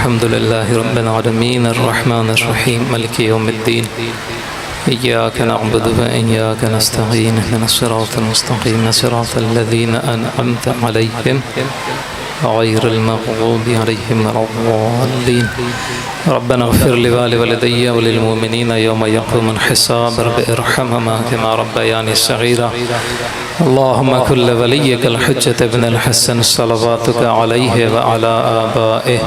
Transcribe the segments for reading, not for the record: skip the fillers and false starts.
الحمد لله رب العالمين الرحمن الرحيم مالك يوم الدين إياك نعبد وإياك نستعين اهدنا الصراط المستقيم صراط الذين أنعمت عليهم غير المغضوب عليهم ولا الضالين ربنا اغفر لي ولوالدي وللمؤمنين يوم يقوم الحساب رب ارحمهما كما ربياني صغيرا اللهم كل وليك الحجة ابن الحسن صلواتك عليه وعلى آبائه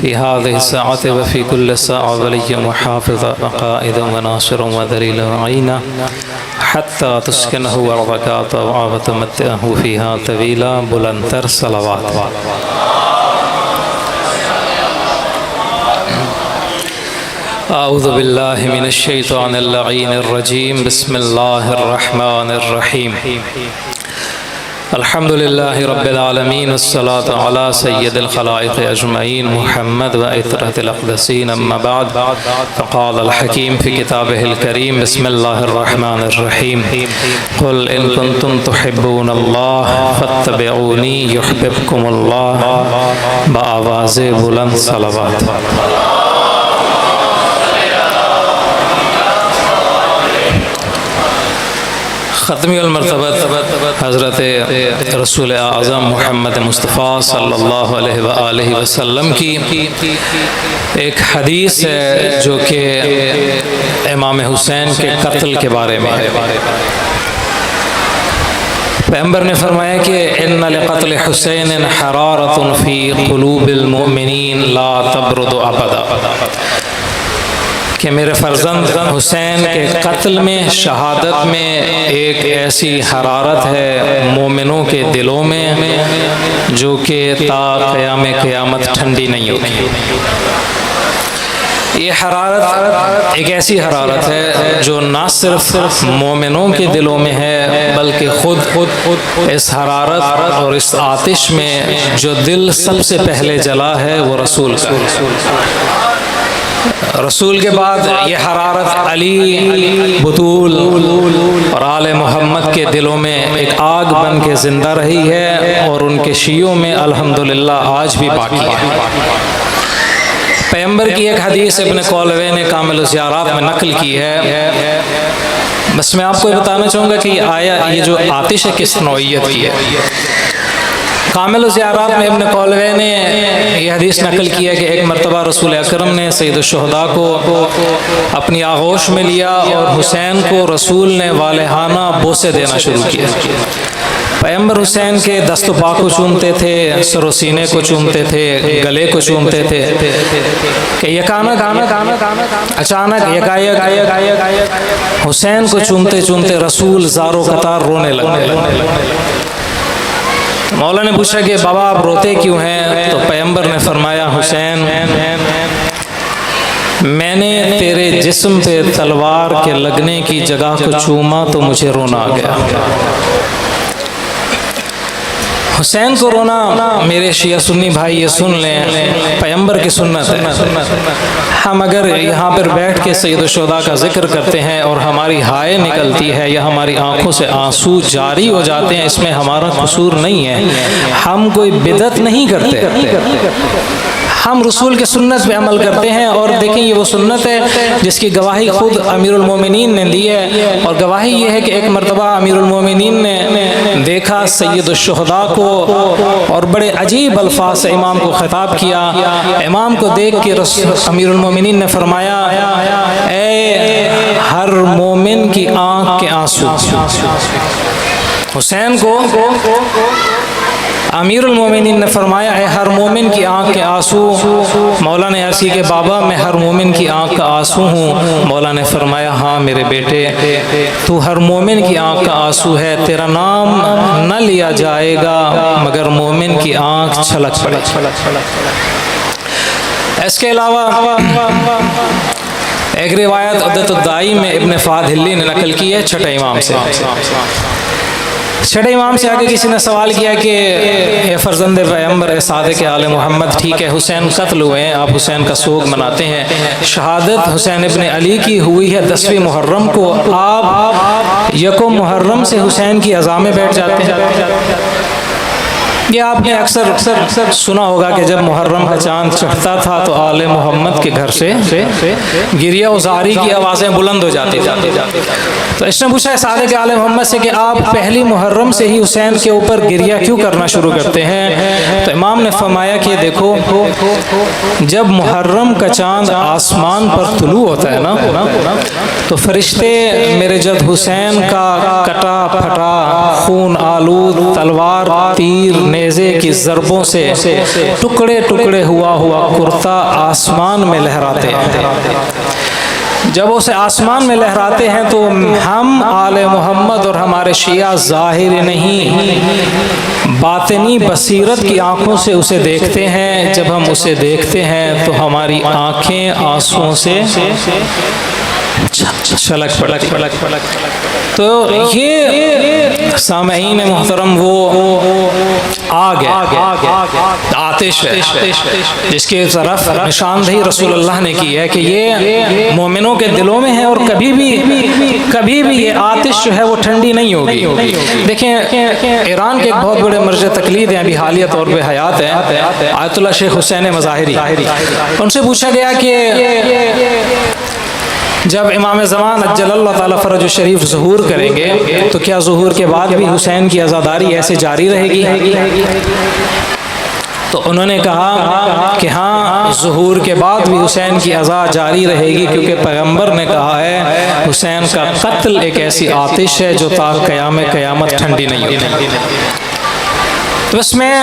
في هذه الساعة وفي كل ساعة ولي وحافظ وقائد وناصر وذليل وعينا حتى تسكنه أرضك طوعا وتمتعه فيها طويلا بلندتر صلوات. أعوذ بالله من الشيطان اللعين الرجيم بسم الله الرحمن الرحيم الحمد لله رب العالمين والصلاة على سيد الخلائق أجمعين محمد وإطرة الأقدسين أما بعد فقال الحكيم في كتابه الكريم بسم الله الرحمن الرحيم قل إن كنتم تحبون الله فاتبعوني يحببكم الله بآواز بلند صلوات. ختمی المرتبت حضرت رسول اعظم محمد مصطفیٰ صلی اللہ علیہ وآلہ وسلم کی ایک حدیث ہے جو کہ امام حسین کے قتل کے بارے میں ہے. پیغمبر نے فرمایا کہ ان لقتل حسین حرارۃ فی قلوب المؤمنین لا تبرد ابدا، کہ میرے فرزند حسین کے قتل میں شہادت میں ایک ایسی حرارت ہے مومنوں کے دلوں میں جو کہ تا قیام قیامت ٹھنڈی نہیں ہوگی. یہ حرارت ایک ایسی حرارت ہے جو نہ صرف مومنوں کے دلوں میں ہے بلکہ خود اس حرارت اور اس آتش میں جو دل سب سے پہلے جلا ہے وہ رسول کا. رسول کے بعد یہ حرارت علی، بطول اور آل محمد کے دلوں میں ایک آگ بن کے زندہ رہی ہے اور ان کے شیعوں میں الحمدللہ آج بھی باقی ہے. پیغمبر کی ایک حدیث ابن قولوی نے کامل الزیارات میں نقل کی ہے. بس میں آپ کو یہ بتانا چاہوں گا کہ یہ جو آتش ہے کس نوعیت کی ہے. کامل الزیارات میں ابن قولوی نے یہ حدیث نقل کیا کہ ایک مرتبہ رسول اکرم نے سید الشہداء کو اپنی آغوش میں لیا اور حسین کو رسول نے والہانہ بوسے دینا شروع کیا. پیغمبر حسین کے دست و پا کو چومتے تھے، سر و سینے کو چومتے تھے، گلے کو چومتے تھے کہ اچانک یکایک حسین کو چومتے چومتے رسول زارو قطار رونے لگے. مولا نے پوچھا کہ بابا آپ روتے کیوں ہیں؟ تو پیغمبر نے فرمایا حسین میں نے تیرے جسم پہ تلوار کے لگنے کی جگہ کو چوما تو مجھے رونا آ گیا. حسین کو رونا میرے شیعہ سنی بھائی یہ سن لیں، پیغمبر کی سنت ہے. ہم اگر یہاں پر بیٹھ کے سید الشہداء کا ذکر کرتے ہیں اور ہماری ہائے نکلتی ہے یا ہماری آنکھوں سے آنسو جاری ہو جاتے ہیں، اس میں ہمارا قصور نہیں ہے. ہم کوئی بدعت نہیں کرتے، ہم رسول کے سنت پہ عمل کرتے ہیں. اور دیکھیں یہ وہ سنت ہے جس کی گواہی خود امیر المومنین نے دی ہے، اور گواہی یہ ہے کہ ایک مرتبہ امیر المومنین نے دیکھا سید الشہداء کو اور بڑے عجیب الفاظ سے امام کو خطاب کیا. امام کو دیکھ کے امیر المومنین نے فرمایا اے ہر مومن کی آنکھ کے آنسو. حسین کو امیر المومنین نے فرمایا اے ہر مومن کی آنکھ کے آنسو. مولا نے عرض کی کہ بابا میں ہر مومن کی آنکھ کا آنسو ہوں. مولا نے فرمایا ہاں میرے بیٹے تو ہر مومن کی آنکھ کا آنسو ہے. تیرا نام نہ لیا جائے گا مگر مومن کی آنکھ چھلک پڑے. اس کے علاوہ ایک روایت عدت الدائی میں ابن فہد حلی نے نقل کی ہے چھٹے امام سے. چھٹے امام سے آگے کسی نے سوال کیا کہ اے فرزند پیغمبر اے صادق آل محمد، ٹھیک ہے حسین قتل ہوئے ہیں، آپ حسین کا سوگ مناتے ہیں، شہادت حسین ابن علی کی ہوئی ہے 10ویں محرم کو، آپ 1 محرم سے حسین کی عزا میں بیٹھ جاتے ہیں. یہ آپ نے اکثر سنا ہوگا کہ جب محرم کا چاند چڑھتا تھا تو آل محمد کے گھر سے گریہ و زاری کی آوازیں بلند ہو جاتی تھیں. تو اس نے پوچھا صادق آل محمد سے کہ آپ پہلی محرم سے ہی حسین کے اوپر گریہ کیوں کرنا شروع کرتے ہیں؟ تو امام نے فرمایا کہ دیکھو، جب محرم کا چاند آسمان پر طلوع ہوتا ہے نا تو فرشتے میرے جد حسین کا کٹا پھٹا خون آلود تلوار تیر نیزے کی ضربوں سے ٹکڑے ٹکڑے ہوا کرتا آسمان میں لہراتے ہیں. جب اسے آسمان میں لہراتے ہیں تو ہم آل محمد اور ہمارے شیعہ ظاہر نہیں باطنی بصیرت کی آنکھوں سے اسے دیکھتے ہیں. جب ہم اسے دیکھتے ہیں تو ہماری آنکھیں آنسوؤں سے چھلک پڑتی. تو یہ سامعین محترم وہ آگ ہے، آتش ہے جس کی طرف نشاندہی رسول اللہ نے کی ہے کہ یہ مومنوں کے دلوں میں ہے اور کبھی بھی یہ آتش جو ہے وہ ٹھنڈی نہیں ہوگی. دیکھیں ایران کے ایک بہت بڑے مرجع تقلید ہیں، ابھی حالیہ طور پہ حیات ہیں، آیت اللہ شیخ حسین مظاہری. ان سے پوچھا گیا کہ جب امام زمان اجل اللہ تعالیٰ فرج الشریف ظہور کریں گے تو کیا ظہور کے بعد بھی حسین کی عزاداری ایسے جاری رہے گی؟ تو انہوں نے کہا کہ ہاں، ظہور کے بعد بھی حسین کی عزا جاری رہے گی، کیونکہ پیغمبر نے کہا ہے حسین کا قتل ایک ایسی آتش ہے جو تا قیامت ٹھنڈی نہیں ہوتی. تو اس میں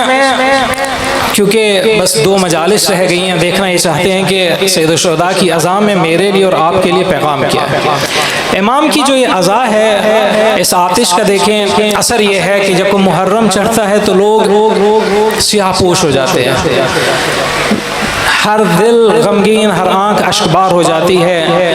کیونکہ بس 2 مجالس رہ گئی ہیں، دیکھنا یہ چاہتے ہیں کہ سید الشہداء کی عزا میں میرے لیے اور آپ کے لیے پیغام کیا ہے. امام کی جو یہ عزا ہے اس آتش کا، دیکھیں اثر یہ ہے کہ جب کوئی محرم چڑھتا ہے تو لوگ سیاہ پوش ہو جاتے ہیں، ہر دل غمگین، ہر آنکھ اشکبار ہو جاتی ہے.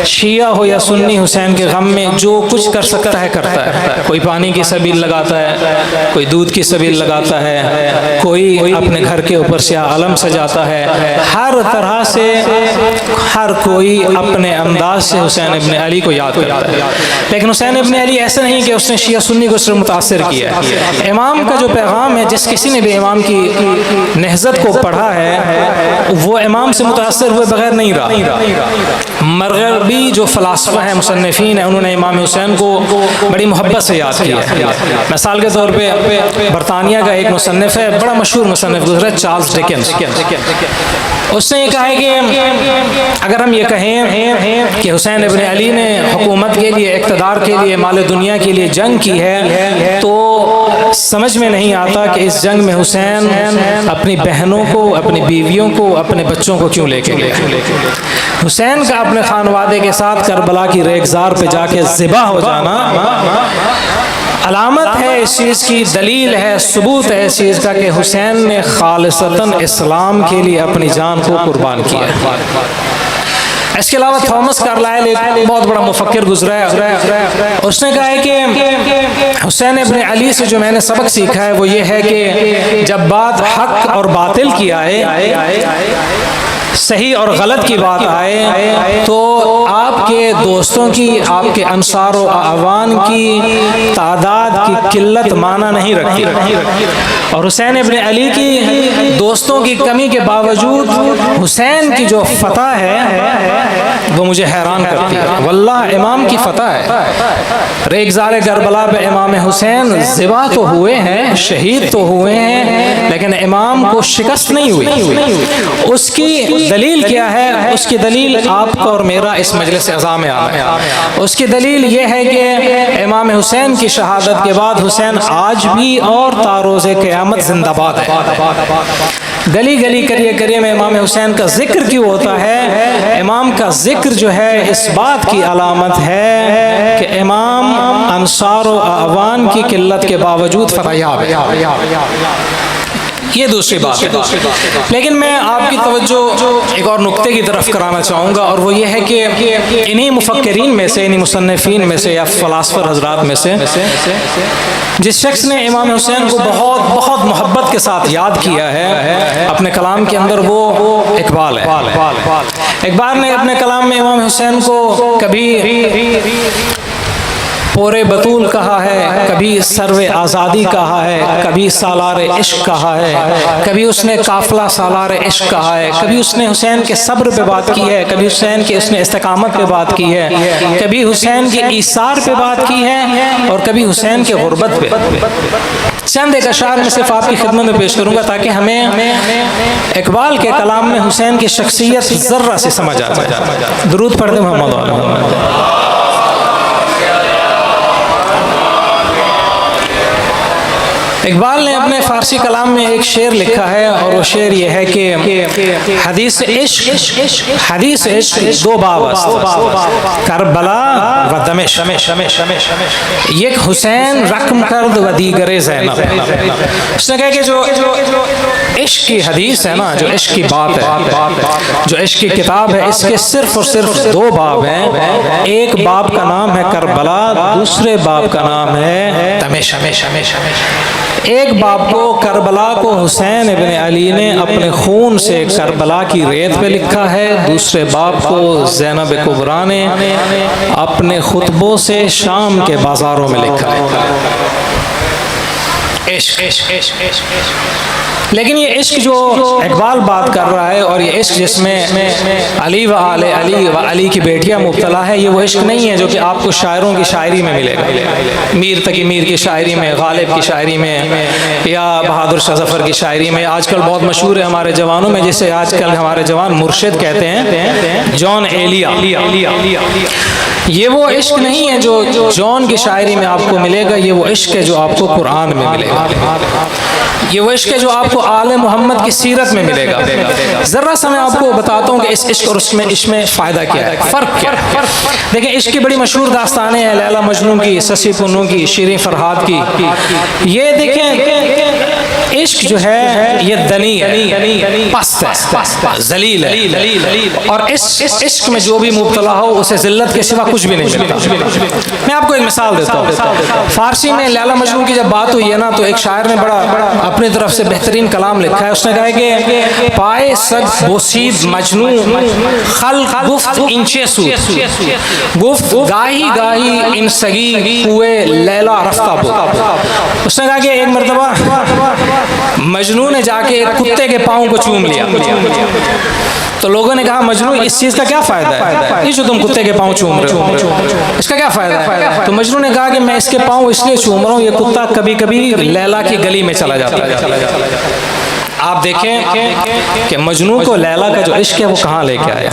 شیعہ ہو یا سنی حسین کے غم میں جو کچھ کر سکتا ہے کرتا ہے. کوئی پانی کی سبیل لگاتا ہے، کوئی دودھ کی سبیل لگاتا ہے، کوئی اپنے گھر کے اوپر سیاہ علم سجاتا ہے. ہر طرح سے ہر کوئی اپنے انداز سے حسین ابن علی کو یاد کرتا ہے. لیکن حسین ابن علی ایسا نہیں کہ اس نے شیعہ سنی کو صرف متاثر کیا ہے. امام کا جو پیغام ہے، جس کسی نے بھی امام کی نہضت کو پڑھا ہے وہ امام سے متاثر ہوئے بغیر نہیں رہا. مغربی جو فلاسفہ ہیں، مصنفین ہیں، انہوں نے امام حسین کو بڑی محبت سے یاد کیا ہے. مثال کے طور پہ برطانیہ کا ایک مصنف ہے، بڑا مشہور مصنف گزرا چارلز ڈکنس. اس نے یہ کہا ہے کہ اگر ہم یہ کہیں کہ حسین ابن علی نے حکومت کے لیے، اقتدار کے لیے، مال دنیا کے لیے جنگ کی ہے تو سمجھ میں نہیں آتا کہ اس جنگ میں حسین اپنی بہنوں کو، اپنی بیویوں کو، اپنے بچوں کو کیوں لے کے گئے. حسین کا اپنے خانوادے کے ساتھ کربلا کی ریگزار پہ جا کے ذبح ہو جانا علامت ہے اس چیز کی، دلیل ہے، ثبوت ہے اس چیز کا کہ حسین نے خالصتاً اسلام کے لیے اپنی جان کو قربان کیا. اس کے علاوہ تھامس کارلائل ایک بہت بڑا مفکر گزرا ہے، اس نے کہا ہے کہ حسین ابن علی سے جو میں نے سبق سیکھا ہے وہ یہ ہے کہ جب بات حق اور باطل کی آئے، صحیح اور غلط کی بات آئے تو آپ کے دوستوں کی، آپ کے انصار و اعوان کی تعداد کی قلت معنی نہیں رکھتی. اور حسین ابن علی کی دوستوں کی کمی کے باوجود حسین کی جو فتح ہے وہ مجھے حیران کرتی ہے. واللہ امام کی فتح ہے. ریگزار کربلا پہ امام حسین ذبح تو ہوئے ہیں، شہید تو ہوئے ہیں، لیکن امام کو شکست نہیں ہوئی. اس کی دلیل کیا ہے؟ اس کی دلیل آپ کا اور میرا اس مجلس اعزاء میں آنا ہے. اس کی دلیل یہ ہے کہ امام حسین کی شہادت کے بعد حسین آج بھی اور تا روز قیامت زندہ باد ہے. گلی گلی کریے میں امام حسین کا ذکر کیوں ہوتا ہے؟ امام کا ذکر جو ہے اس بات کی علامت ہے کہ امام انصار و اعوان کی قلت کے باوجود فتح یاب ہے. یہ دوسری بات ہے. لیکن میں آپ کی توجہ ایک اور نقطے کی طرف کرانا چاہوں گا، اور وہ یہ ہے کہ انہی مفکرین میں سے، انہی مصنفین میں سے یا فلاسفر حضرات میں سے جس شخص نے امام حسین کو بہت بہت محبت کے ساتھ یاد کیا ہے اپنے کلام کے اندر، وہ اقبال ہے. اقبال نے اپنے کلام میں امام حسین کو کبھی پورے بطول کہا ہے، کبھی سرو آزادی کہا ہے، کبھی سالار عشق کہا ہے، کبھی اس نے قافلہ سالار عشق کہا ہے، کبھی اس نے حسین کے صبر پہ بات کی ہے، کبھی حسین کے اس نے استقامت پہ بات کی ہے، کبھی حسین کے ایثار پہ بات کی ہے، اور کبھی حسین کے غربت پہ۔ چند ایک اشعار میں صرف آپ کی خدمت میں پیش کروں گا تاکہ ہمیں اقبال کے کلام میں حسین کی شخصیت ذرہ سے سمجھ آ جائے۔ درود پڑھ دیں محمد علیہ محمد۔ اقبال نے اپنے فارسی کلام میں ایک شعر لکھا ہے، اور وہ شعر یہ ہے کہ حدیث عشق دو باب است، کربلا و دمشق، یک حسین رقم کرد و دیگر زینب۔ اس نے کہا کہ جو عشق کی حدیث ہے نا، جو عشق کی بات ہے، جو عشق کی کتاب ہے، اس کے صرف اور صرف دو باب ہیں۔ ایک باب کا نام ہے کربلا، دوسرے باب کا نام ہے دمشق۔ ایک باب کو کربلا کو حسین ابن علی نے اپنے خون سے کربلا کی ریت پہ لکھا ہے، دوسرے باب کو زینب کبریٰ نے اپنے خطبوں سے شام کے بازاروں میں لکھا ہے۔ لیکن یہ عشق جو اقبال بات کر رہا ہے، اور یہ عشق جس میں علی و آل علی و علی کی بیٹیاں مبتلا ہے، یہ وہ عشق نہیں ہے جو کہ آپ کو شاعروں کی شاعری میں ملے گا، میر تقی میر کی شاعری میں، غالب کی شاعری میں، یا بہادر شاہ ظفر کی شاعری میں۔ آج کل بہت مشہور ہے ہمارے جوانوں میں، جسے آج کل ہمارے جوان مرشد کہتے ہیں، جان ایلیا۔ یہ وہ عشق نہیں ہے جو جان کی شاعری میں آپ کو ملے گا، یہ وہ عشق ہے جو آپ کو قرآن میں ملے گا، یہ وہ عشق ہے جو آپ کو آل محمد کی سیرت میں ملے گا۔ ذرا سا میں آپ کو بتاتا ہوں کہ اس عشق اور اس میں فائدہ کیا ہے، فرق کیا ہے۔ دیکھیں عشق کی بڑی مشہور داستانیں ہیں، لیلا مجنون کی، سسی پنو کی، شیریں فرہاد کی۔ یہ دیکھیں عشق جو ہے یہ دنی ہے، پست ہے، ذلیل ہے، اور اس عشق میں جو بھی مبتلا ہو اسے ذلت کے سوا کچھ بھی نہیں ملتا۔ میں آپ کو ایک مثال دیتا ہوں۔ فارسی میں لیلا مجنون کی جب بات ہوئی ہے نا، تو ایک شاعر نے بڑا اپنی طرف سے بہترین کلام لکھا ہے۔ اس نے کہا کہ پائے سگ بوسید مجنون خلق گفت انچے سود، گفت گاہی گاہی ان سگی ہوئے لیلا رفتہ بود۔ اس نے کہا کہ ایک مرتبہ مجنون نے جا کے ایک کتے کے پاؤں کو چوم لیا، تو لوگوں نے کہا مجنون اس چیز کا کیا فائدہ ہے، یہ جو تم کتے کے پاؤں چوم رہے ہو اس کا کیا فائدہ ہے؟ تو مجنون نے کہا کہ میں اس کے پاؤں اس لیے چوم رہا ہوں، یہ کتا کبھی کبھی لیلا کی گلی میں چلا جاتا ہے۔ آپ دیکھیں کہ مجنون کو لیلا کا جو عشق ہے وہ کہاں لے کے آیا،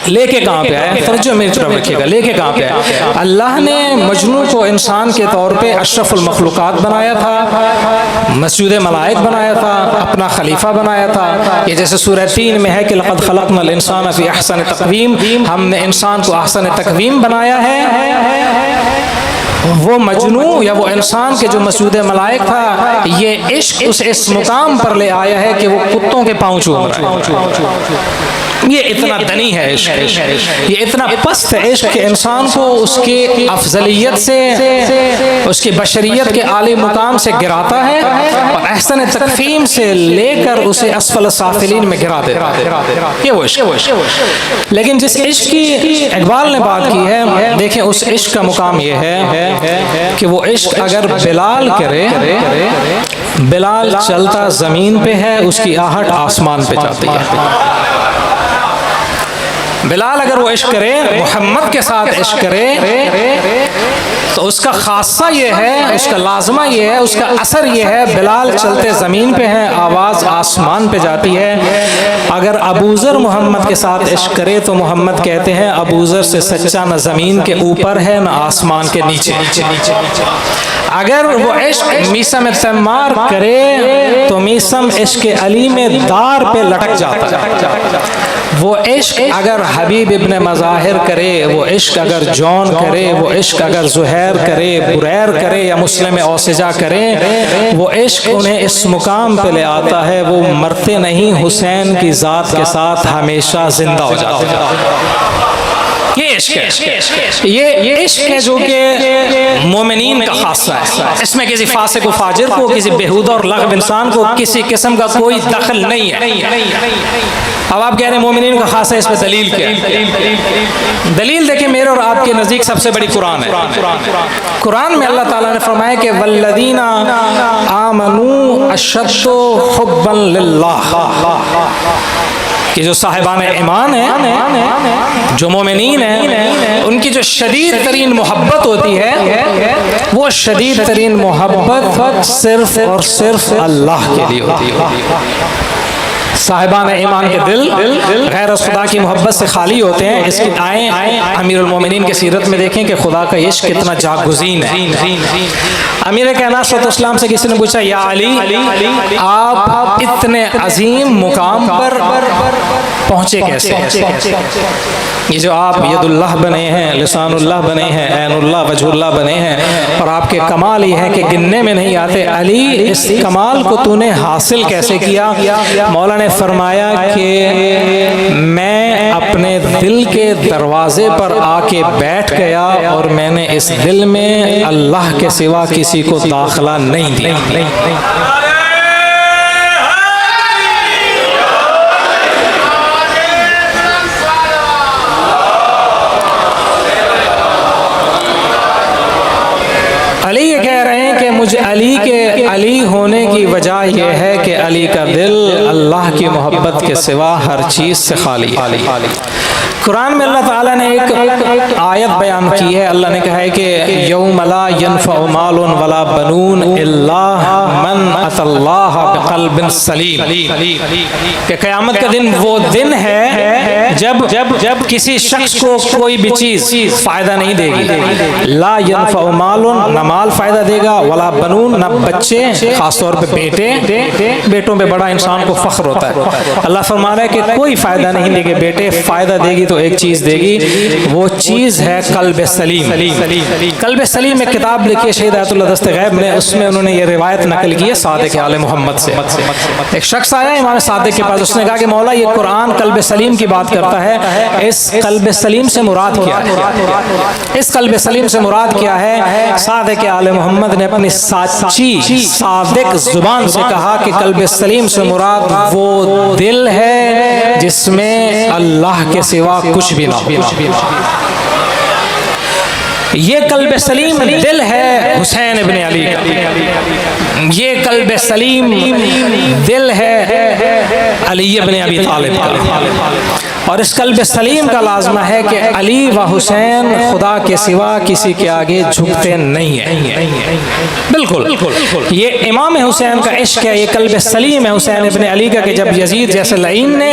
لے کے کہاں پہ آیا، توجہ میری طرف رکھیے گا، لے کے کہاں پہ آیا۔ اللہ نے مجنون کو انسان کے طور پہ اشرف المخلوقات بنایا تھا، مسجود ملائک بنایا تھا، اپنا خلیفہ بنایا تھا۔ یہ جیسے سورہ 3 میں ہے کہ لقد خلقنا الانسان فی احسن تقویم، ہم نے انسان کو احسن تقویم بنایا ہے۔ وہ مجنون یا وہ انسان کے جو مسجود ملائک تھا، یہ عشق اسے اس مقام پر لے آیا ہے کہ وہ کتوں کے پاؤں چوم رہا ہے۔ یہ اتنا دنی ہے عشق، یہ اتنا پست ہے عشق کہ انسان کو اس کی افضلیت سے، اس کی بشریت کے عالی مقام سے گراتا ہے، اور احسن تقویم سے لے کر اسے اسفل السافلین میں گرا دیتا ہے۔ یہ وہ عشق۔ لیکن جس عشق کی اقبال نے بات کی ہے، دیکھیں اس عشق کا مقام یہ ہے کہ وہ عشق اگر بلال کرے، بلال چلتا زمین پہ ہے، اس کی آہٹ آسمان پہ جاتی ہے۔ بلال اگر وہ عشق کرے، محمد کے ساتھ عشق کرے، تو اس کا خاصہ یہ ہے، اس کا لازمہ یہ ہے، اس کا اثر یہ ہے، بلال چلتے زمین پہ ہیں، آواز آسمان پہ جاتی ہے۔ اگر ابوذر محمد کے ساتھ عشق کرے تو محمد کہتے ہیں ابوذر سے سچا نہ زمین کے اوپر ہے نہ آسمان کے نیچے۔ اگر وہ عشق میسم تمار کرے تو میسم عشق علی میں دار پہ لٹک جاتا ہے۔ وہ عشق اگر حبیب ابن مظاہر کرے، وہ عشق اگر جون کرے، وہ عشق اگر زہیر کرے، بریر کرے یا مسلم اوسجا کرے، وہ عشق انہیں اس مقام پہ لے آتا ہے، وہ مرتے نہیں، حسین کی ذات کے ساتھ ہمیشہ زندہ ہو جاتے ہیں۔ یہ عشق ہے، یہ عشق ہے جو کہ مومنین کا خاصہ ہے، اس میں کسی فاسق و فاجر کو، کسی بےہودہ اور لغو انسان کو کسی قسم کا کوئی دخل نہیں ہے۔ اب آپ کہہ رہے ہیں مومنین کا خاصہ ہے، اس میں دلیل کیا ہے؟ دلیل دیکھیں میرے اور آپ کے نزدیک سب سے بڑی قرآن ہے۔ قرآن میں اللہ تعالیٰ نے فرمایا کہ والذین آمنوا اشد حبا للہ، کہ جو صاحبان ایمان ہیں، جو مومنین ہیں، ان کی جو شدید ترین محبت ہوتی ہے وہ شدید ترین محبت صرف اور صرف اللہ کے لیے ہوتی ہے۔ صاحبان ایمان کے دل غیر خدا کی محبت سے خالی ہوتے ہیں۔ اس کی آئیں امیر المومنین کی سیرت میں دیکھیں کہ خدا کا عشق کتنا جاگزین ہے۔ امیر کائنات صلی اللہ علیہ وسلم سے کسی نے پوچھا یا علی، آپ اتنے عظیم مقام پر پہنچے کیسے؟ یہ جو آپ ید اللہ بنے ہیں، لسان اللہ بنے ہیں، عین اللہ، وجہ اللہ بنے ہیں، اور آپ کے کمال یہ ہے کہ گننے میں نہیں آتے۔ علی، اس کمال کو تو نے حاصل کیسے کیا؟ مولا نے فرمایا کہ میں اپنے دل کے دروازے پر آ کے بیٹھ گیا اور میں نے اس دل میں اللہ کے سوا کسی کو داخلہ نہیں دیا۔ علی یہ کہہ رہے ہیں کہ مجھے علی کے علی ہونے کی وجہ یہ ہے کہ علی کا دل اللہ کی محبت کے سوا ہر چیز سے خالی ہے۔ قرآن میں اللہ تعالیٰ نے ایک آیت بیان کی ہے، اللہ نے کہا ہے کہ یوم لا ینفع مال ولا بنون الا من اتی اللہ بقلب سلیم، کہ قیامت کا دن وہ دن ہے جب کسی شخص کو کوئی بھی چیز فائدہ نہیں دے گی۔ لا ینفع مال، نہ مال فائدہ دے گا، ولا بنون، نہ بچے، خاص طور پہ بیٹوں پہ بڑا انسان کو فخر ہوتا ہے۔ اللہ فرما رہا ہے کہ کوئی فائدہ نہیں دے گے، بیٹے فائدہ دے گی تو ایک چیز دے گی، وہ چیز ہے قلب سلیم۔ قلب سلیم ایک کتاب لکھی ہے شہید آیت اللہ دست غیب نے، اس میں انہوں نے یہ روایت نقل کی ہے صادق آل محمد سے۔ ایک شخص آیا امام صادق کے پاس، اس نے کہا کہ مولا یہ قرآن قلب سلیم کی بات کرتا ہے، اس قلب سلیم سے مراد کیا ہے؟ اس قلب سلیم سے مراد کیا ہے؟ صادق آل محمد نے اپنی سچی صادق زبان سے کہا کہ قلب سلیم سے مراد وہ دل ہے جس میں اللہ کے سوا کچھ بھی نہ ہو۔ یہ قلب سلیم دل ہے حسین ابن علی کا، یہ قلب سلیم دل ہے علی ابن ابی طالب کا، اور اس قلب سلیم کا لازمہ ہے کہ علی و حسین خدا کے سوا کسی کے آگے جھکتے نہیں ہیں۔ بالکل یہ امام حسین کا عشق ہے، یہ قلب سلیم ہے حسین ابن علی کا، کہ جب یزید جیسے لعین نے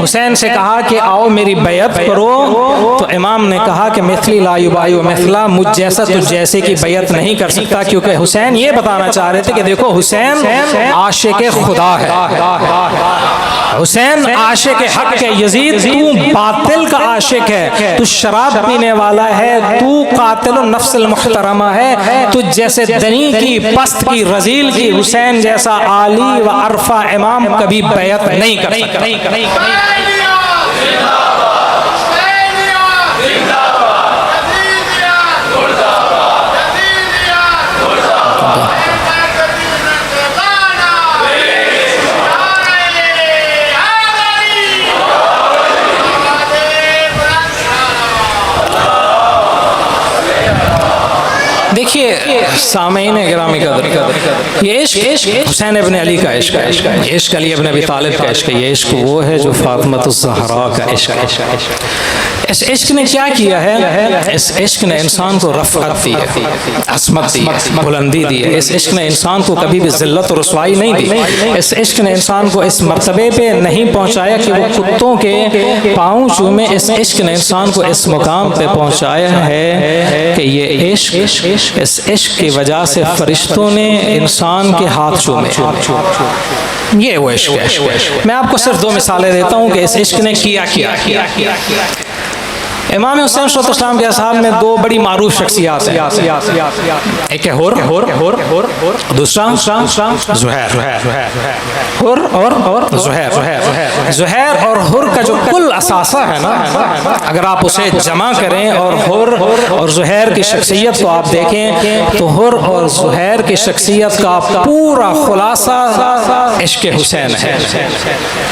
حسین سے کہا کہ آؤ میری بیعت کرو، تو امام نے کہا کہ مثلی لا یبایع مثلا، مجھ جیسا تجھ جیسے کی بیعت نہیں کر سکتا، کیونکہ حسین یہ بتانا چاہ رہے تھے کہ دیکھو حسین عاشق خدا ہے، حسین عاشق حق ہے، یزید تو باطل کا عاشق ہے، تو شراب پینے والا ہے، تو قاتل النفس المحترمہ ہے، تو جیسے دنی کی پست کی رذیل کی حسین جیسا عالی و عرفہ امام کبھی بیعت نہیں کر سکتا۔ دیکھیے سامعین گرامی قدر، یہ عشق حسین ابن علی کا عشق ہے، یہ عشق علی ابن ابی طالب کا عشق ہے، یہ عشق وہ ہے جو فاطمہ الزہرا کا عشق ہے۔ اس عشق نے کیا کیا ہے؟ اس عشق نے انسان کو رفعت دی ہے، عظمت دی ہے، بلندی دی ہے۔ اس عشق نے انسان کو کبھی بھی ذلت اور رسوائی نہیں دی۔ اس عشق نے انسان کو اس مرتبے پہ نہیں پہنچایا کہ وہ کتوں کے پاؤں چومے، اس عشق نے انسان کو اس مقام پہ پہنچایا ہے کہ یہ عشق، اس عشق کی وجہ سے فرشتوں نے انسان کے ہاتھ چومے، یہ وہ عشق ہے۔ میں آپ کو صرف دو مثالیں دیتا ہوں کہ اس عشق نے کیا امام حسین علیہ السلام کے اصحاب میں دو بڑی معروف شخصیات ہیں، ایک ہے حر، دوسرا زہیر۔ حر اور زہیر اور حر کا جو کل اثاثہ ہے نا، اگر آپ اسے جمع کریں اور حر اور زہیر کی شخصیت کو آپ دیکھیں تو حر اور زہیر کی شخصیت کا پورا خلاصہ عشق حسین ہے۔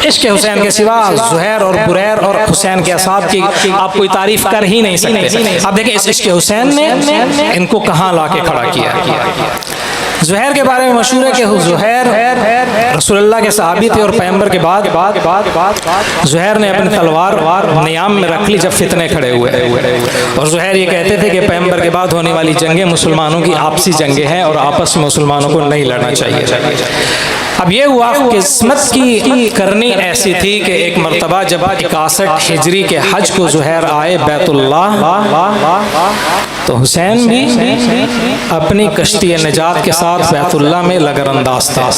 عشق حسین کے سوا زہیر اور بریر اور حسین کے اصحاب کی آپ کوئی تعریف کر ہی نہیں سکتے۔ آپ دیکھیں اس عشق حسین نے ان کو کہاں لا کے کھڑا کیا۔ زہیر کے بارے میں مشہور ہے کہ زہیر رسول اللہ کے صحابی تھے اور پیغمبر کے بعد زہیر نے اپنی تلوار نیام میں رکھ لی جب فتنے کھڑے ہوئے، اور زہیر یہ کہتے تھے کہ پیغمبر کے بعد ہونے والی جنگیں مسلمانوں کی آپسی جنگیں ہیں اور آپس میں مسلمانوں کو نہیں لڑنا چاہیے۔ اب یہ ہوا قسمت کی کرنی ایسی تھی کہ ایک مرتبہ جب 61 ہجری کے حج کو زہیر آئے بیت اللہ، تو حسین بھی اپنی کشتی نجات کے ساتھ بیت اللہ میں لگر انداز تھا۔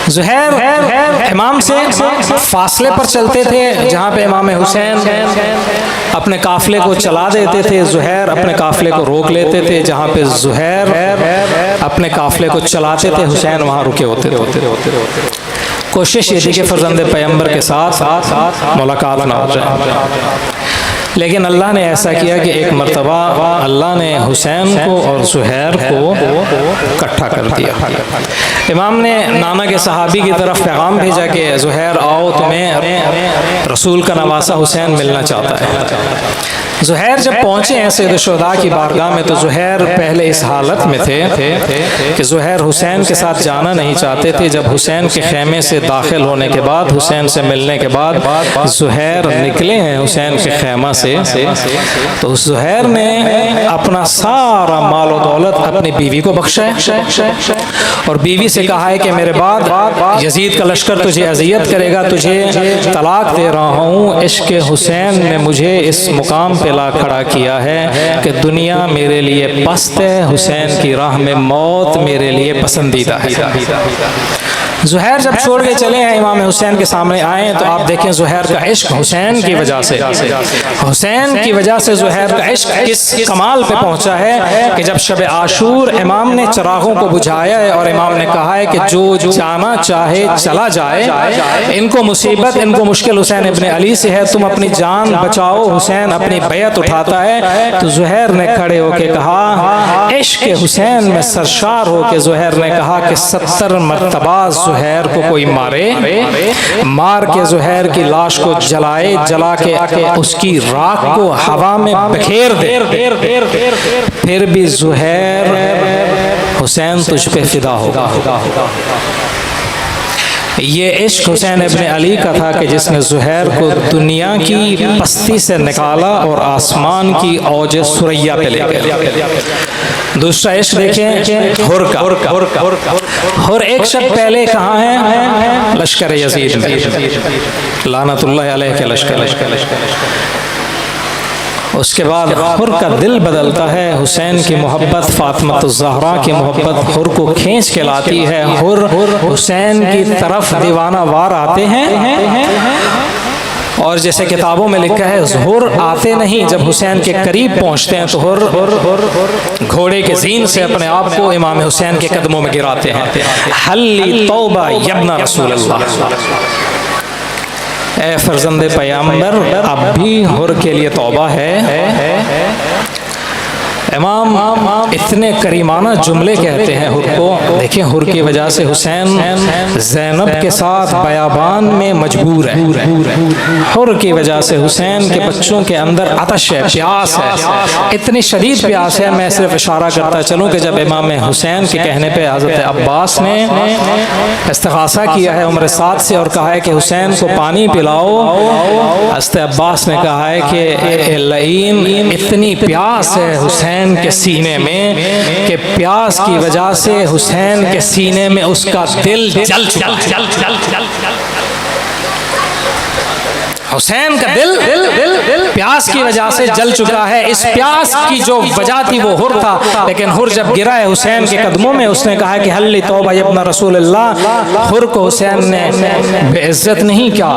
زہیر امام سے فاصلے پر چلتے تھے، جہاں پہ امام حسین اپنے قافلے کو چلا دیتے تھے، زہیر اپنے قافلے کو روک لیتے تھے، جہاں پہ زہیر اپنے قافلے کو چلاتے تھے حسین وہاں رکے ہوتے تھے۔ کوشش یہ تھی کہ فرزند پیغمبر کے ساتھ ملاقات نہ ہو جائے، لیکن اللہ نے ایسا کیا کہ ایک مرتبہ اللہ نے حسین کو اور زہیر کو اکٹھا کر دیا۔ امام نے نانا کے صحابی کی طرف پیغام بھیجا کہ زہیر آؤ، تمہیں رسول کا نواسہ حسین ملنا چاہتا ہے۔ زہیر جب پہنچے ہیں سید الشہداء کی بارگاہ میں تو زہیر پہلے اس حالت میں تھے کہ زہیر حسین کے ساتھ جانا نہیں چاہتے تھے۔ جب حسین کے خیمے سے داخل ہونے کے بعد، حسین سے ملنے کے بعد زہیر نکلے ہیں حسین کے خیمہ سے، تو زہیر نے اپنا سارا مال و دولت اپنی بیوی کو بخشا ہے اور بیوی سے کہا ہے کہ میرے بعد یزید کا لشکر تجھے اذیت کرے گا، تجھے طلاق دے رہا ہوں۔ عشق حسین نے مجھے اس مقام پہ لا کھڑا کیا ہے کہ دنیا میرے لیے پست ہے، حسین کی راہ میں موت میرے لیے پسندیدہ ہے۔ زہیر جب چھوڑ کے چلے ہیں امام حسین کے سامنے آئے تو آپ دیکھیں زہیر کا عشق حسین کی وجہ سے، حسین کی وجہ سے زہیر کا عشق کس کمال پہ پہنچا ہے کہ جب شب عاشور امام نے چراغوں کو بجھایا ہے اور امام نے کہا ہے کہ جو جانا چاہے چلا جائے، ان کو مصیبت، ان کو مشکل حسین ابن علی سے ہے، تم اپنی جان بچاؤ۔ حسین اپنی بیعت اٹھاتا ہے تو زہیر نے کھڑے ہو کے کہا، عشق حسین میں سرشار ہو کے زہیر نے کہا کہ 70 مرتبہ زہیر کو کوئی مارے، مار کے زہیر کی لاش کو جلائے، جلا کے اس کی راکھ کو ہوا میں بکھیر دے، پھر بھی زہیر حسین تجھ پہ فدا ہوگا۔ یہ عشق حسین ابن علی کا تھا کہ جس نے زہیر کو دنیا کی پستی سے نکالا اور آسمان کی اوج ثریا پہ لے گیا۔ دوسرا عشق دیکھیں حر کا۔ حر ایک شب پہلے کہاں ہے؟ لشکر یزید میں، لعنت اللہ علیہ کے لشکر۔ اس کے بعد حر کا دل بدلتا ہے، حسین کی محبت، فاطمہ الزہرا کی محبت حر کو کھینچ کے لاتی ہے۔ حر حسین کی طرف دیوانہ وار آتے ہیں، اور جیسے کتابوں میں لکھا ہے حر آتے نہیں، جب حسین کے قریب پہنچتے ہیں تو حر گھوڑے کے زین سے اپنے آپ کو امام حسین کے قدموں میں گراتے ہیں۔ حلی توبہ یبن رسول اللہ، اے فرزند پیغمبر اب بھی حر کے لیے توبہ ہے۔ امام اتنے کریمانہ جملے کہتے ہیں حر کو، دیکھیں حر کی وجہ سے حسین زینب کے ساتھ بیابان میں مجبور ہے، حر کی وجہ سے حسین کے بچوں کے اندر عطش ہے، پیاس ہے، اتنی شدید پیاس ہے۔ میں صرف اشارہ کرتا چلوں کہ جب امام حسین کے کہنے پہ حضرت عباس نے استغاثہ کیا ہے عمر سعد سے اور کہا ہے کہ حسین کو پانی پلاؤ، حضرت عباس نے کہا ہے کہ لئیم اتنی پیاس ہے حسین کے سینے میں کہ پیاس کی وجہ سے حسین کے سینے میں اس کا دل جل چکا ہے۔ حسین کا دل پیاس کی وجہ سے جل چکا ہے. اس پیاس کی جو وجہ تھی وہ حر تھا، لیکن حر جب گرا ہے حسین کے قدموں میں، اس نے کہا کہ حل توبہ ابن رسول اللہ. حر کو حسین نے بے عزت نہیں کیا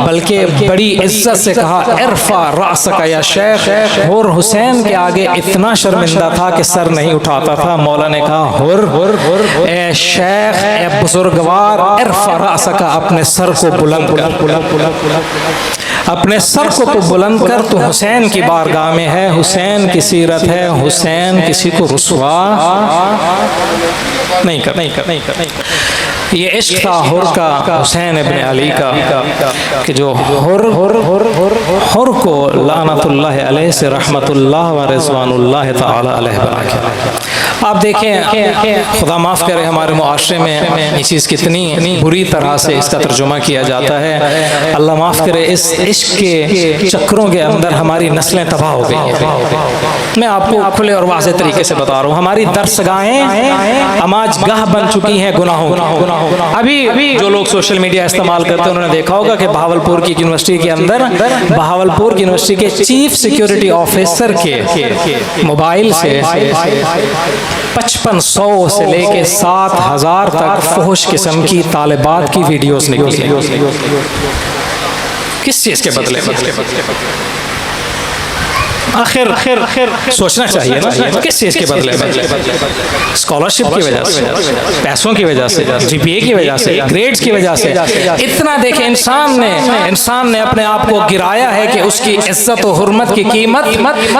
بلکہ بڑی عزت سے کہا ارفع رأسک یا شیخ. حر حسین کے آگے اتنا شرمندہ تھا کہ سر نہیں اٹھاتا تھا. مولا نے کہا حر اے شیخ اے بزرگوار ارفع رأسک، اپنے سر کو بلند کر، اپنے سر کو تو بلند کر. تو حسین کی بارگاہ میں ہے، حسین کی سیرت ہے، حسین کسی کو رسوا نہیں کر. یہ عشق تھا حر کا، حسین ابن علی کا، کہ جو حر کو لعنت اللہ علیہ سے رحمت اللہ و رضوان اللہ تعالی علیہ بنا کے. آپ دیکھیں، خدا معاف کرے، ہمارے معاشرے میں یہ چیز کتنی بری طرح سے اس کا ترجمہ کیا جاتا ہے. اللہ معاف کرے، اس عشق کے چکروں کے اندر ہماری نسلیں تباہ ہو گئی ہیں. میں آپ کو کھلے اور واضح طریقے سے بتا رہا ہوں، ہماری درسگاہیں آج گاہ بن چکی ہیں گناہوں کی. ابھی جو لوگ سوشل میڈیا استعمال کرتے ہیں انہوں نے دیکھا ہوگا کہ بہاولپور کی یونیورسٹی کے اندر، بہاولپور کی یونیورسٹی کے چیف سیکیورٹی آفیسر کے موبائل سے 5500 سے لے کے 7000 تک فحش قسم کی طالبات کی ویڈیوز نکلی. کس چیز کے بدلے؟ آخر سوچنا چاہیے نا، کس چیز کے بدلے میں؟ اسکالرشپ کی وجہ سے، پیسوں کی وجہ سے، جی پی اے کی وجہ سے، گریڈز کی وجہ سے. اتنا دیکھیں، انسان نے اپنے آپ کو گرایا ہے کہ اس کی عزت و حرمت کی قیمت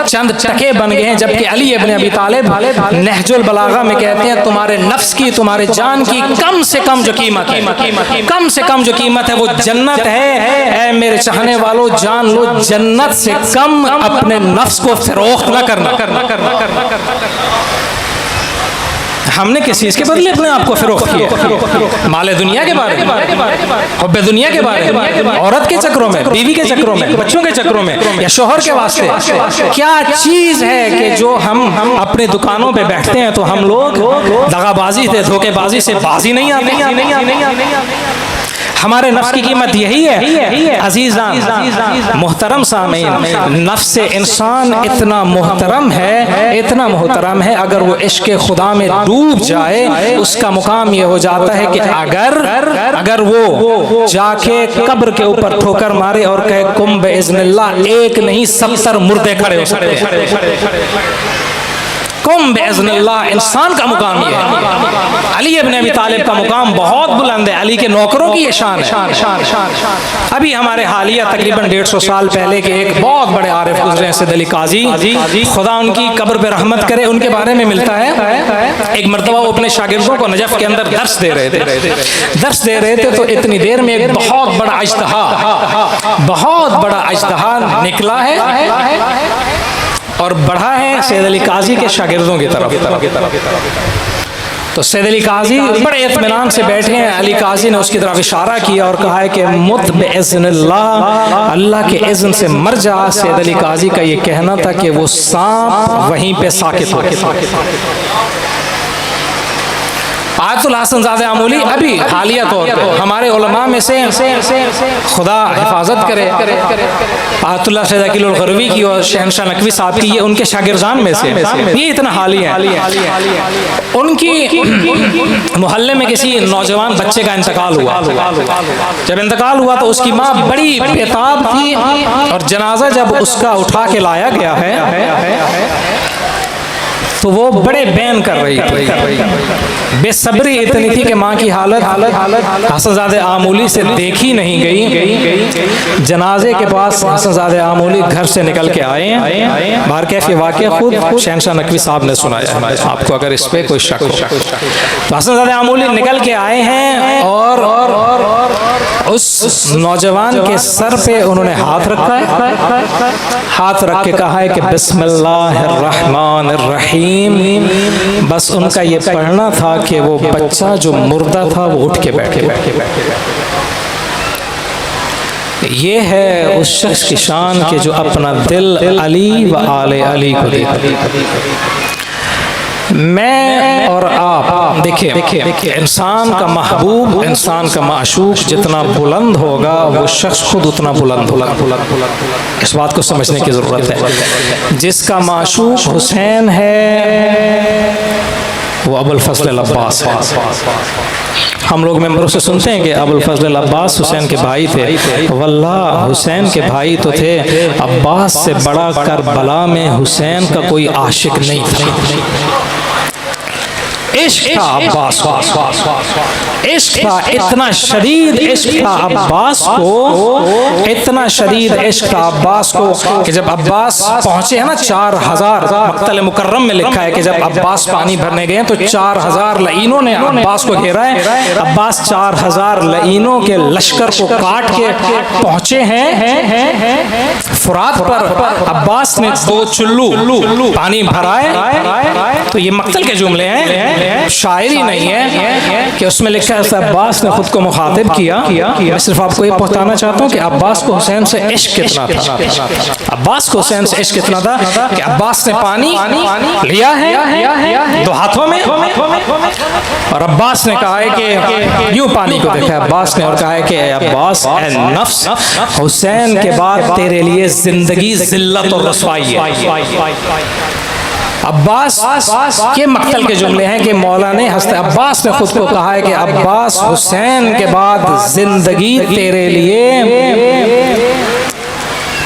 چند ٹکے بن گئے ہیں. جبکہ علی ابن ابی طالب نہج البلاغہ میں کہتے ہیں تمہارے نفس کی، تمہارے جان کی کم سے کم جو قیمت ہے، کم سے کم جو قیمت ہے وہ جنت ہے. اے میرے چاہنے والو، جان لو جنت سے کم اپنے نفس کو فروخت نہ کرنا. ہم نے کس چیز کے بدلے اپنے آپ کو فروخت کیا؟ مال دنیا کے بارے میں، حب دنیا کے بارے میں، عورت کے چکروں میں، بیوی کے چکروں میں، بچوں کے چکروں میں، یا شوہر کے واسطے. کیا چیز ہے کہ جو ہم اپنے دکانوں پہ بیٹھتے ہیں تو ہم لوگ دغا بازی سے، دھوکے بازی سے بازی نہیں آتے؟ ہمارے نفس کی قیمت یہی ہے. عزیزان محترم سامعین، نفس انسان اتنا محترم ہے، اگر وہ عشق خدا میں ڈوب جائے اس کا مقام یہ ہو جاتا ہے کہ اگر وہ جا کے قبر کے اوپر ٹھوکر مارے اور کہے کم باذن اللہ، ایک نہیں 70 مردے کھڑے ہو سکتے ہیں. کم باذن اللہ، انسان کا مقام یہ ہے. علی ابن ابی طالب کا مقام بہت بلند ہے، علی کے نوکروں کی یہ شان ہے. ابھی ہمارے حالیہ تقریباً 150 سال پہلے کے ایک بہت بڑے عارف گزرے ہیں، سید علی قاضی، خدا ان کی قبر پہ رحمت کرے. ان کے بارے میں ملتا ہے ایک مرتبہ وہ اپنے شاگردوں کو نجف کے اندر درس دے رہے تھے تو اتنی دیر میں ایک بہت بڑا اجتہاد نکلا ہے اور بڑھا ہے سید علی قاضی کے شاگردوں کی طرف. تو سید علی قاضی بڑے اطمینان سے بیٹھے ہیں. علی قاضی نے اس کی طرف اشارہ کیا اور کہا ہے کہ مت باذن اللہ، اللہ کے اذن سے مر جا. سید علی قاضی کا یہ کہنا تھا کہ وہ سانپ وہیں پہ ساکت ہو. آیت اللہ حسن زادہ آمولی ابھی حالیہ طور پہ ہمارے علماء میں سے، خدا حفاظت کرے، آیت اللہ شہید عقیل الغروی کی اور شہنشاہ نقوی صاحب کی، یہ ان کے شاگردان میں سے، یہ اتنا حالیہ ہیں. ان کی محلے میں کسی نوجوان بچے کا انتقال ہوا. جب انتقال ہوا تو اس کی ماں بڑی بےتاب تھی اور جنازہ جب اس کا اٹھا کے لایا گیا ہے تو وہ بڑے بین کر رہی تھی. بے صبری اتنی تھی کہ ماں کی حالت حسن زادہ آمولی سے دیکھی نہیں گئی. جنازے کے پاس حسن زادہ آمولی گھر سے نکل کے آئے ہیں. بہرکیف یہ واقعہ خود شہنشاہ نقوی صاحب نے سنایا ہے، آپ کو اگر اس پہ کوئی شک ہو. تو حسن زادہ آمولی نکل کے آئے ہیں اور اس نوجوان کے سر پہ انہوں نے ہاتھ رکھا ہے، ہاتھ رکھ کے کہا ہے کہ بسم اللہ الرحمن الرحیم. بس ان کا یہ پڑھنا تھا کہ وہ بچہ جو مردہ تھا وہ اٹھ کے بیٹھے. یہ ہے اس شخص کی شان کہ جو اپنا دل علی و آل علی کو دیتا. میں اور آپ دیکھیں انسان کا محبوب، انسان کا معشوق جتنا بلند ہوگا وہ شخص خود اتنا بلند ہوگا۔ اس بات کو سمجھنے کی ضرورت ہے۔ جس کا معشوق حسین ہے وہ ابو الفضل العباس ہے۔ ہم لوگ ممبروں سے سنتے ہیں کہ ابو الفضل العباس حسین کے بھائی تھے، واللہ حسین کے بھائی تو تھے، عباس سے بڑا کربلا میں حسین کا کوئی عاشق نہیں تھا۔ عشق تھا عباس کو، عشق تھا اتنا شدید عشق تھا عباس کو، اتنا شدید عشق تھا عباس کو کہ جب عباس پہنچے ہیں نا 4000، مقتل مکرم میں لکھا ہے کہ جب عباس پانی بھرنے گئے تو 4000 لعینوں نے عباس کو گھیرا ہے۔ عباس 4000 لعینوں کے لشکر کو کاٹ کے پہنچے ہیں فرات پر۔ عباس نے 2 چلو پانی بھرائے، تو یہ مقتل کے جملے ہیں، شاعری نہیں ہے کہ اس میں لکھا ہے عباس نے خود کو مخاطب کیا۔ میں صرف آپ کو یہ بتانا چاہتا ہوں کہ عباس کو حسین سے عشق کتنا تھا، عباس کو حسین سے عشق کتنا تھا کہ عباس نے پانی لیا ہے 2 ہاتھوں میں، اور عباس نے کہا ہے کہ یوں پانی کو دیکھا عباس نے اور کہا ہے کہ اے عباس، اے نفس، حسین کے بعد تیرے لیے زندگی ذلت اور رسوائی ہے۔ عباس کے مقتل کے جملے ہیں کہ مولا نے حضرت عباس نے خود کو کہا ہے کہ عباس، حسین کے بعد زندگی تیرے لیے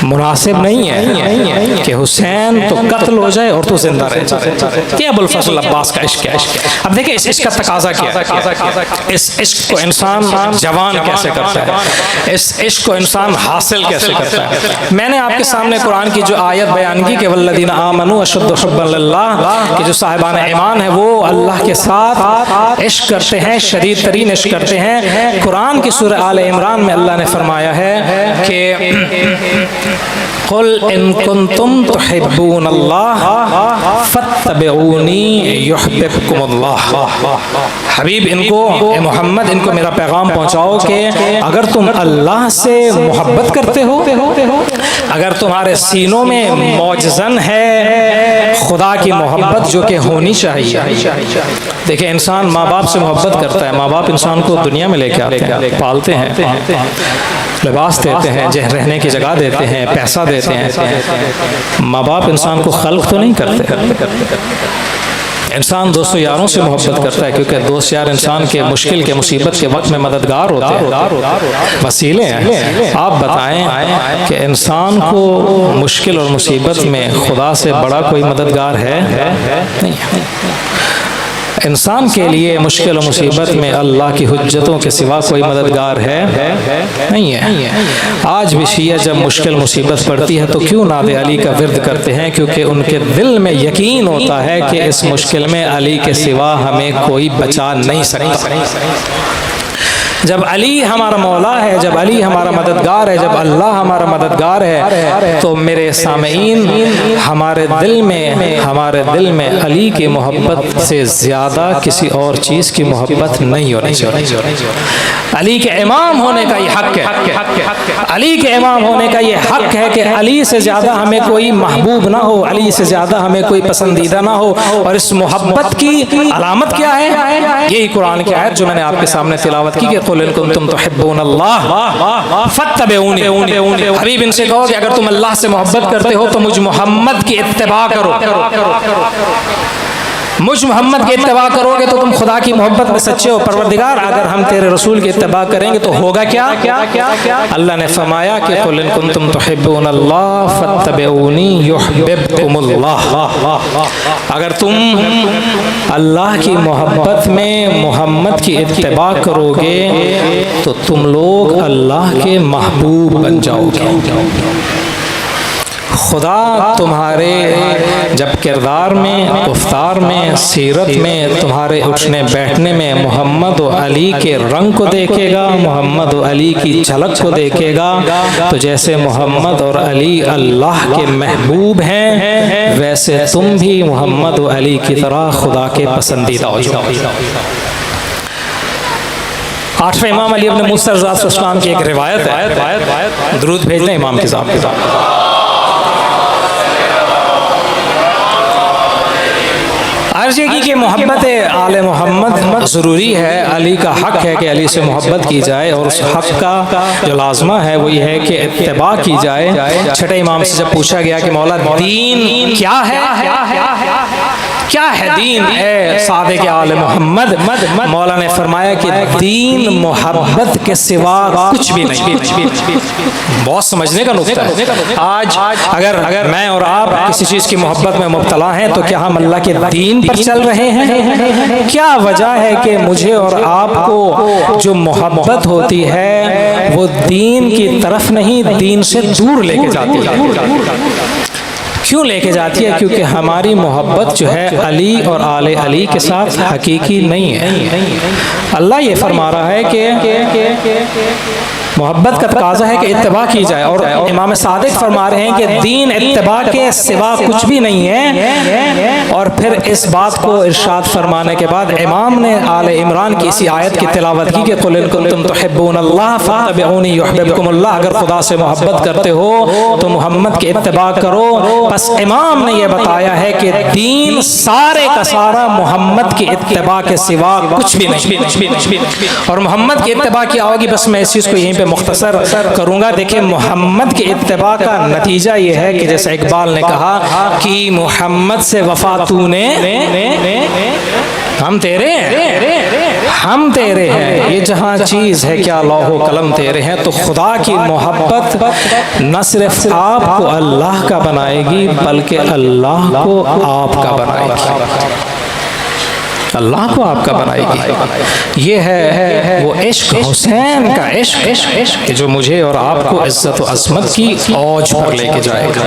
مناسب نہیں ہے کہ حسین تو قتل ہو جائے اور تو زندہ رہ جائے۔ یہ ابو الفضل عباس کا عشق ہے۔ اب دیکھیں اس عشق کا تقاضا کیا ہے، اس عشق کو انسان جوان کیسے کرتا ہے، اس عشق کو انسان حاصل کیسے کرتا ہے۔ میں نے آپ کے سامنے قرآن کی جو آیت بیان کی کہ والذین آمنوا اشد حبا للہ، کہ جو صاحبان ایمان ہیں وہ اللہ کے ساتھ عشق کرتے ہیں، شدید ترین عشق کرتے ہیں۔ قرآن کی سورہ آل عمران میں اللہ نے فرمایا ہے کہ قل ان کنتم تحبون اللہ فاتبعونی یحببکم اللہ۔ حبیب ان کو، اے محمد ان کو میرا پیغام پہنچاؤ کہ اگر تم اللہ سے محبت کرتے ہو، اگر تمہارے سینوں میں موجزن ہے خدا کی محبت جو کہ ہونی چاہیے۔ دیکھیں انسان ماں باپ سے محبت کرتا ہے، ماں باپ انسان کو دنیا میں لے کے آتے ہیں، پالتے ہیں، لباس دیتے ہیں، رہنے کی جگہ دیتے ہیں، پیسہ دیتے ہیں۔ ماں باپ انسان کو خلق تو نہیں کرتے۔ انسان دوستوں یاروں سے محبت کرتا ہے کیونکہ دوست یار انسان کے مشکل کے مصیبت کے وقت میں مددگار ہوتے ہیں، وسیلے ہیں۔ آپ بتائیں کہ انسان کو مشکل اور مصیبت میں خدا سے بڑا کوئی مددگار ہے؟ نہیں۔ انسان کے لیے مشکل و مصیبت میں اللہ کی حجتوں کے سوا کوئی مددگار ہے؟ نہیں ہے۔ آج بھی شیعہ جب مشکل مصیبت پڑتی ہے تو کیوں ناد علی کا ورد کرتے ہیں؟ کیونکہ ان کے دل میں یقین ہوتا ہے کہ اس مشکل میں علی کے سوا ہمیں کوئی بچا نہیں سکتا۔ جب علی ہمارا مولا ہے، جب علی ہمارا مددگار ہے، جب اللہ ہمارا مددگار ہے، تو میرے سامعین ہمارے دل میں علی کی محبت سے زیادہ کسی اور چیز کی محبت نہیں ہونی چاہیے۔ علی کے امام ہونے کا یہ حق ہے، علی کے امام ہونے کا یہ حق ہے کہ علی سے زیادہ ہمیں کوئی محبوب نہ ہو، علی سے زیادہ ہمیں کوئی پسندیدہ نہ ہو۔ اور اس محبت کی علامت کیا ہے؟ یہی قرآن کی آیت جو میں نے آپ کے سامنے تلاوت کی کہ قل ان کنتم تحبون اللہ فاتبعونی۔ حبیب ان سے کہو کہ اگر تم اللہ سے محبت کرتے ہو تو مجھ محمد کی اتباع کرو، مجھ محمد کی اتباع کرو گے تو تم خدا کی محبت میں سچے ہو۔ پروردگار اگر ہم تیرے رسول کی اتباع کریں گے تو ہوگا کیا؟ اللہ نے فرمایا کہ قل ان کنتم تحبون اللہ فاتبعونی یحببکم اللہ۔ اگر تم اللہ کی محبت میں محمد کی اتباع کرو گے تو تم لوگ اللہ کے محبوب بن جاؤ گے۔ خدا تمہارے جب کردار میں، گفتار میں، سیرت میں، تمہارے اٹھنے بیٹھنے میں محمد و علی کے رنگ کو دیکھے گا، محمد و علی کی جھلک کو دیکھے گا، تو جیسے محمد اور علی اللہ کے محبوب ہیں ویسے تم بھی محمد و علی کی طرح خدا کے پسندیدہ ہو جاؤ۔ 8ویں امام علی ابن موسیٰ رضی اللہ عنہ السلام کی ایک روایت ہے، درود بھیج دیں امام کے ساتھ۔ عرض یہ کی کہ محبت آل محمد ضروری ہے، علی کا حق ہے کہ علی سے محبت کی جائے، اور اس حق کا جو لازمہ ہے وہ یہ ہے کہ اتباع کی جائے۔ چھٹے امام سے جب پوچھا گیا کہ مولا دین کیا ہے، کیا ہے دین اے صادق آل محمد، مولا نے فرمایا کہ دین محبت کے سوا کچھ بھی نہیں۔ بہت سمجھنے کا نقطہ ہے۔ آج اگر میں اور آپ کسی چیز کی محبت میں مبتلا ہیں تو کیا ہم اللہ کے دین پر چل رہے ہیں؟ کیا وجہ ہے کہ مجھے اور آپ کو جو محبت ہوتی ہے وہ دین کی طرف نہیں، دین سے دور لے کے جاتی ہے؟ کیوں لے کے جاتی ہے؟ کیونکہ ہماری محبت جو ہے علی اور آل علی کے ساتھ حقیقی نہیں ہے۔ اللہ یہ فرما رہا ہے کہ محبت کا تقاضا ہے کہ اتباع کی جائے، اور امام صادق فرما رہے ہیں کہ دین اتباع کے سوا کچھ بھی نہیں ہے۔ اور پھر اس بات کو ارشاد فرمانے کے بعد امام نے آل عمران کی اسی آیت کی تلاوت کی کہ قُلْ إِن كُنتُمْ تُحِبُّونَ اللَّهَ فَاتَّبِعُونِي يُحْبِبْكُمُ اللَّهُ، اگر خدا سے محبت کرتے ہو تو محمد کی اتباع کرو۔ بس امام نے یہ بتایا ہے کہ دین سارے کا سارا محمد کی اتباع کے سوا کچھ بھی نہیں، اور محمد کی اتباع کیا ہوگی؟ بس میں اس چیز کو یہیں پہ مختصر کروں گا۔ دیکھیں محمد کی اتباع کا نتیجہ یہ ہے کہ جیسے اقبال نے کہا کہ محمد سے وفا تو نے، ہم تیرے ہیں، ہم تیرے ہیں، یہ جہاں چیز ہے کیا لوح و قلم تیرے ہیں۔ تو خدا کی محبت نہ صرف آپ کو اللہ کا بنائے گی بلکہ اللہ کو آپ کا بنائے گی، اللہ کو آپ کا بنائے گی۔ یہ ہے وہ عشق، حسین کا عشق جو مجھے اور آپ کو عزت و عظمت کی اوج پر لے کے جائے گا۔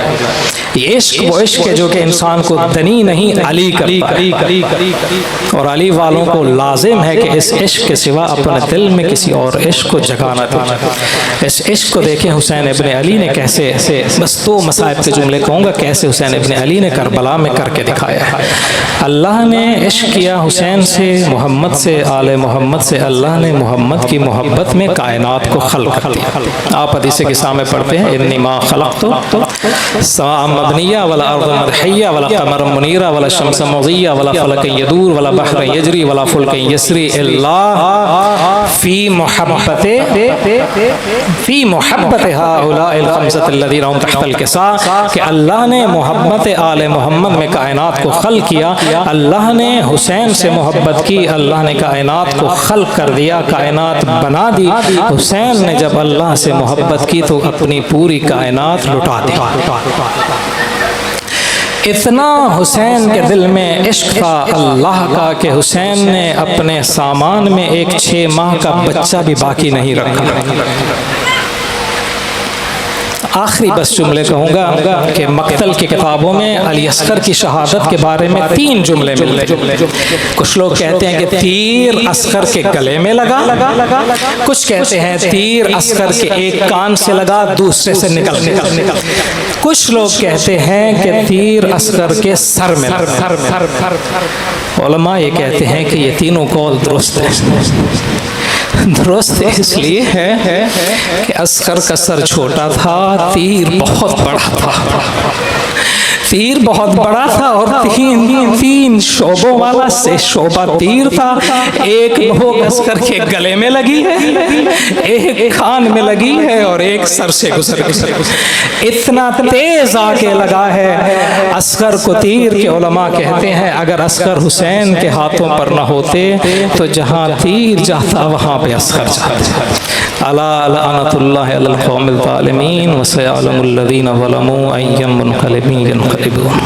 یہ عشق وہ عشق ہے جو کہ انسان کو دنی نہیں علی کرتا ہے، اور علی والوں کو لازم ہے کہ اس عشق کے سوا اپنے دل میں کسی اور عشق کو جگانا دے۔ اس عشق کو دیکھیں حسین ابن علی نے کیسے، بس دو مصائب کے جملے کہوں گا، کیسے حسین ابن علی نے کربلا میں کر کے دکھایا ہے۔ اللہ نے عشق کیا حسین سے، محمد سے، آل محمد سے۔ اللہ نے محمد کی محبت میں کائنات کو خلق کر دیا۔ آپ حدیث قصہ میں پڑھتے ہیں انی ما خلقت السماء مبنیہ ولا ارض مدحیہ ولا قمر منیرہ ولا شمس مضیہ ولا فلک یدور ولا بحر یجری ولا فلک یسری الا فی محبت هؤلاء الخمسة الذین هم تحت الکساء، کہ اللہ نے محبت آل محمد میں کائنات کو خلق کیا۔ اللہ نے حسین سے محبت کی، اللہ نے کائنات کو خلق کر دیا، کائنات بنا دی۔ حسین نے جب اللہ سے محبت کی تو اپنی پوری کائنات لٹا دی۔ اتنا حسین کے دل میں عشق تھا اللہ کا کہ حسین نے اپنے سامان میں ایک 6 ماہ کا بچہ بھی باقی نہیں رکھا۔ آخری بس جملے کہوں گا کہ مقتل کی کتابوں میں علی اصغر کی شہادت کے بارے میں 3 جملے ملتے ہیں۔ کچھ لوگ کہتے ہیں کہ تیر اصغر کے گلے میں لگا، کچھ کہتے ہیں تیر اصغر کے ایک کان سے لگا دوسرے سے نکل، کچھ لوگ کہتے ہیں کہ تیر اصغر کے سر میں لگا۔ علماء یہ کہتے ہیں کہ یہ تینوں قول درست ہیں۔ درست اس لیے ہے کہ اصغر کا سر چھوٹا تھا، تیر بہت بڑا تھا، تیر بہت بڑا تھا، اور تین شعبوں والا سے شعبہ تیر تھا۔ ایک نوک اصغر کے گلے میں لگی ہے، ایک کان میں لگی ہے، اور ایک سر سے گزر گئی۔ اتنا تیز آ کے لگا ہے اصغر کو تیر کے علماء کہتے ہیں اگر اصغر حسین کے ہاتھوں پر نہ ہوتے تو جہاں تیر جاتا وہاں پہ اصغر جاتا۔ الا لعنت اللہ علی القوم الظالمین وسيعلم الذین ظلموا أي منقلب ينقلبون۔